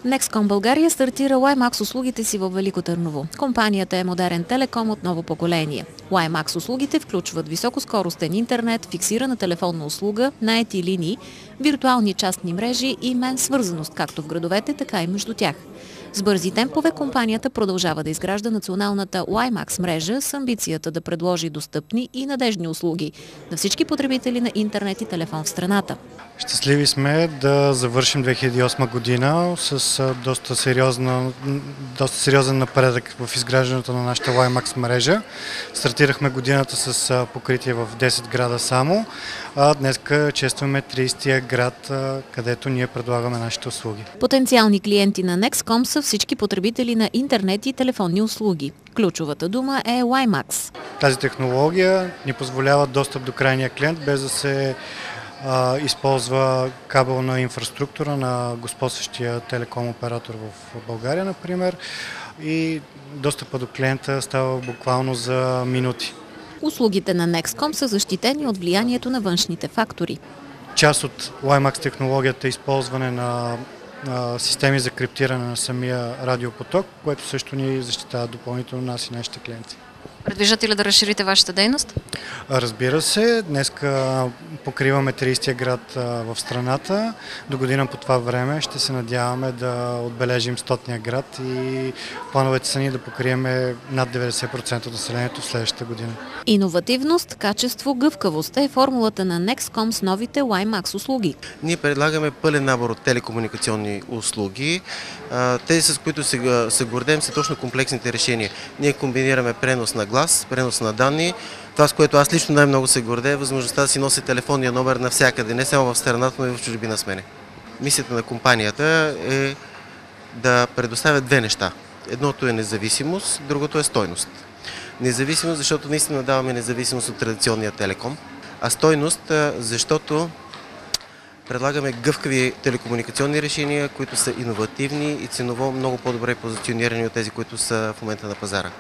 Nexcom България стартира WiMAX услугите си във Велико Търново. Компанията е модерен телеком от ново поколение. WiMAX услугите включват високоскоростен интернет, фиксирана телефонна услуга, наети линии, виртуални частни мрежи и мен свързаност както в градовете, така и между тях. С бързи темпове компанията продължава да изгражда националната WiMAX мрежа с амбицията да предложи достъпни и надеждни услуги на всички потребители на интернет и телефон в страната. Щастливи сме да завършим 2008 година с доста сериозен напредък в изграждането на нашата WiMAX мрежа. Стартирахме годината с покритие в 10 града само, а днес честваме 30-я град, където ние предлагаме нашите услуги. Потенциални клиенти на Nexcom са всички потребители на интернет и телефонни услуги. Ключовата дума е WiMAX. Тази технология ни позволява достъп до крайния клиент, без да се използва кабелна инфраструктура на господстващия телеком оператор в България, например, и достъпа до клиента става буквално за минути. Услугите на Nexcom са защитени от влиянието на външните фактори. Част от WiMAX технологията е използване на системи за криптиране на самия радиопоток, което също ни защитава допълнително нас и нашите клиенти. Предвиждате ли да разширите вашата дейност? Разбира се, днес покриваме 30-я град в страната. До година по това време ще се надяваме да отбележим 100-ния град и плановете са ни да покриеме над 90% от населението в следващата година. Иновативност, качество, гъвкавост е формулата на Nexcom с новите WiMAX услуги. Ние предлагаме пълен набор от телекомуникационни услуги. Тези, с които се гордеем, са точно комплексните решения. Ние комбинираме пренос на глас, пренос на данни. Това, с което аз лично най-много се гордея, е възможността да си нося телефонния номер навсякъде, не само в страната, но и в чужбина с мене. Мисията на компанията е да предоставя две неща. Едното е независимост, другото е стойност. Независимост, защото наистина даваме независимост от традиционния телеком, а стойност, защото предлагаме гъвкави телекомуникационни решения, които са иновативни и ценово много по-добре позиционирани от тези, които са в момента на пазара.